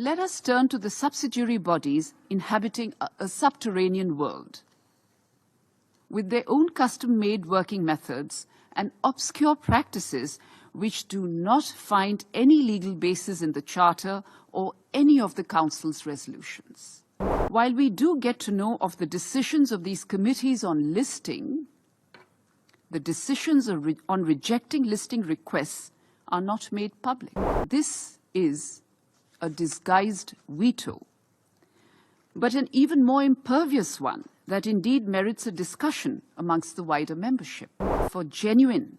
Let us turn to the subsidiary bodies inhabiting a subterranean world. With their own custom-made working methods and obscure practices which do not find any legal basis in the Charter or any of the Council's resolutions. While we do get to know of the decisions of these committees on listing, the decisions on rejecting listing requests are not made public. This is a disguised veto, but an even more impervious one that indeed merits a discussion amongst the wider membership. For genuine,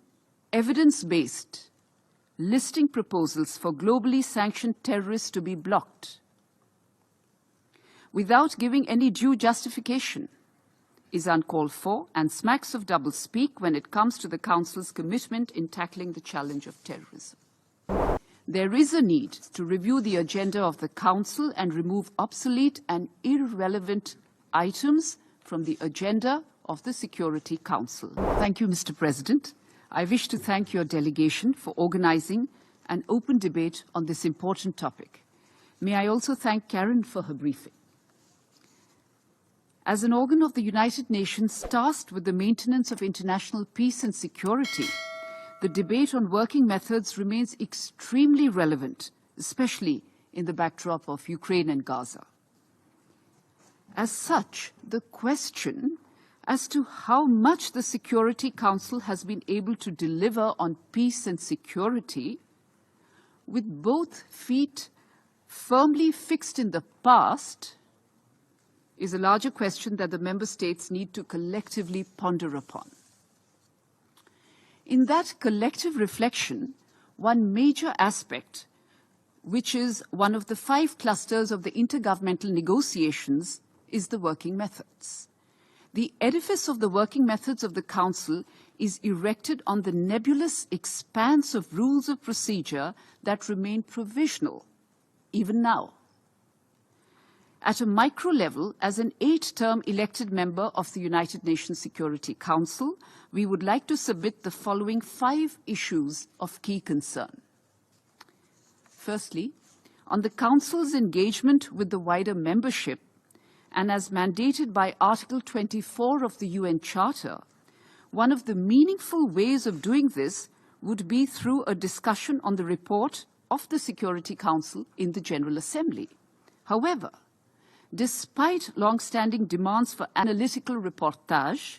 evidence-based listing proposals for globally sanctioned terrorists to be blocked without giving any due justification is uncalled for and smacks of doublespeak when it comes to the Council's commitment in tackling the challenge of terrorism. There is a need to review the agenda of the Council and remove obsolete and irrelevant items from the agenda of the Security Council. Thank you, Mr. President. I wish to thank your delegation for organizing an open debate on this important topic. May I also thank Karen for her briefing. As an organ of the United Nations tasked with the maintenance of international peace and security, the debate on working methods remains extremely relevant, especially in the backdrop of Ukraine and Gaza. As such, the question as to how much the Security Council has been able to deliver on peace and security, with both feet firmly fixed in the past, is a larger question that the member states need to collectively ponder upon. In that collective reflection, one major aspect, which is one of the 5 clusters of the intergovernmental negotiations, is the working methods. The edifice of the working methods of the Council is erected on the nebulous expanse of rules of procedure that remain provisional, even now. At a micro level, as an 8-term elected member of the United Nations Security Council, we would like to submit the following 5 issues of key concern. Firstly, on the Council's engagement with the wider membership, and as mandated by Article 24 of the UN Charter, one of the meaningful ways of doing this would be through a discussion on the report of the Security Council in the General Assembly. However, despite long-standing demands for analytical reportage,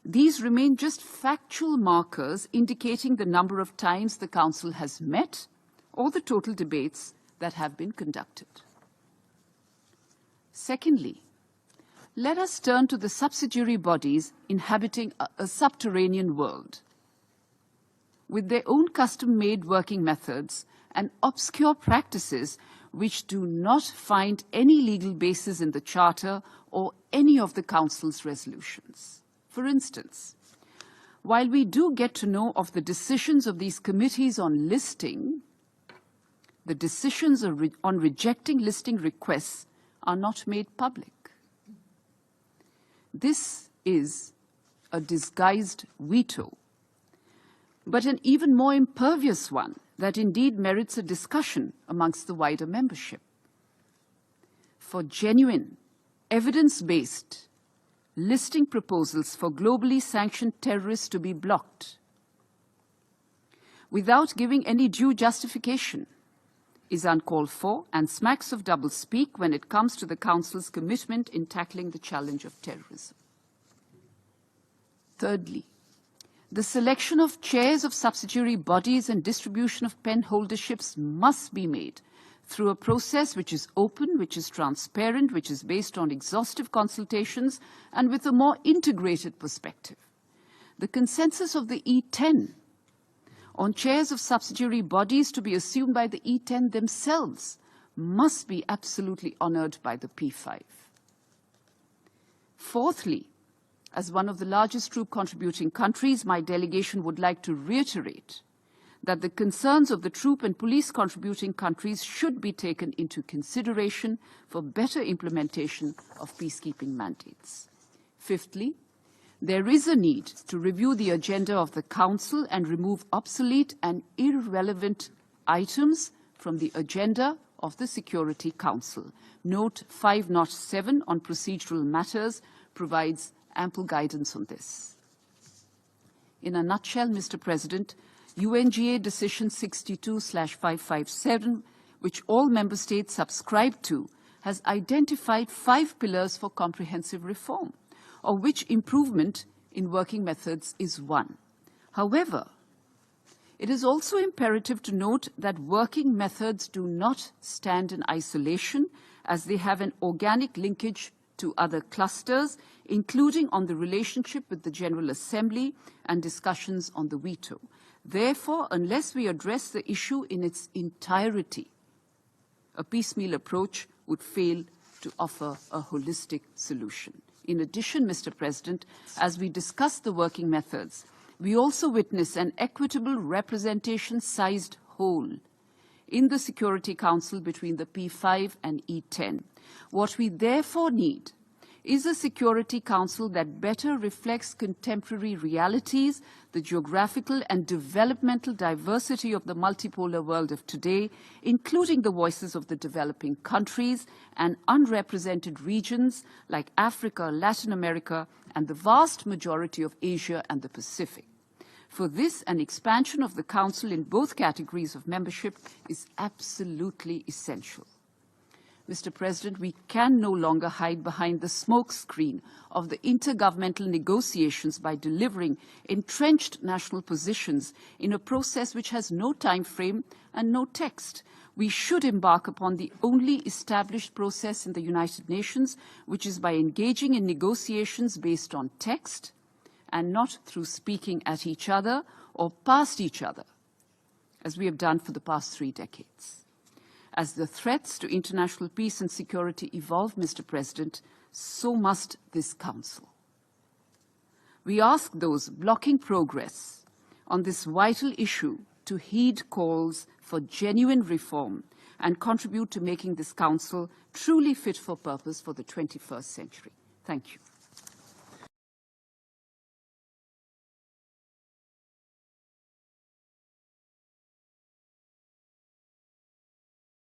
these remain just factual markers indicating the number of times the Council has met or the total debates that have been conducted. Secondly, let us turn to the subsidiary bodies inhabiting a subterranean world. With their own custom-made working methods and obscure practices which do not find any legal basis in the Charter or any of the Council's resolutions. For instance, while we do get to know of the decisions of these committees on listing, the decisions on rejecting listing requests are not made public. This is a disguised veto, but an even more impervious one that indeed merits a discussion amongst the wider membership. For genuine, evidence-based listing proposals for globally sanctioned terrorists to be blocked without giving any due justification is uncalled for and smacks of doublespeak when it comes to the Council's commitment in tackling the challenge of terrorism. Thirdly, the selection of chairs of subsidiary bodies and distribution of pen holderships must be made through a process which is open, which is transparent, which is based on exhaustive consultations, and with a more integrated perspective. The consensus of the E10 on chairs of subsidiary bodies to be assumed by the E10 themselves must be absolutely honored by the P5. Fourthly, as one of the largest troop contributing countries, my delegation would like to reiterate that the concerns of the troop and police contributing countries should be taken into consideration for better implementation of peacekeeping mandates. Fifthly, there is a need to review the agenda of the Council and remove obsolete and irrelevant items from the agenda of the Security Council. Note 507 on procedural matters provides ample guidance on this. In a nutshell, Mr. President, UNGA Decision 62/557, which all member states subscribe to, has identified 5 pillars for comprehensive reform, of which improvement in working methods is one. However, it is also imperative to note that working methods do not stand in isolation, as they have an organic linkage to other clusters, including on the relationship with the General Assembly and discussions on the veto. Therefore, unless we address the issue in its entirety, a piecemeal approach would fail to offer a holistic solution. In addition, Mr. President, as we discuss the working methods, we also witness an equitable representation-sized hole in the Security Council between the P5 and E10. What we therefore need is a Security Council that better reflects contemporary realities, the geographical and developmental diversity of the multipolar world of today, including the voices of the developing countries and unrepresented regions like Africa, Latin America, and the vast majority of Asia and the Pacific. For this, an expansion of the Council in both categories of membership is absolutely essential. Mr. President, we can no longer hide behind the smokescreen of the intergovernmental negotiations by delivering entrenched national positions in a process which has no time frame and no text. We should embark upon the only established process in the United Nations, which is by engaging in negotiations based on text and not through speaking at each other or past each other, as we have done for the past 3 decades. As the threats to international peace and security evolve, Mr. President, so must this Council. We ask those blocking progress on this vital issue to heed calls for genuine reform and contribute to making this Council truly fit for purpose for the 21st century. Thank you.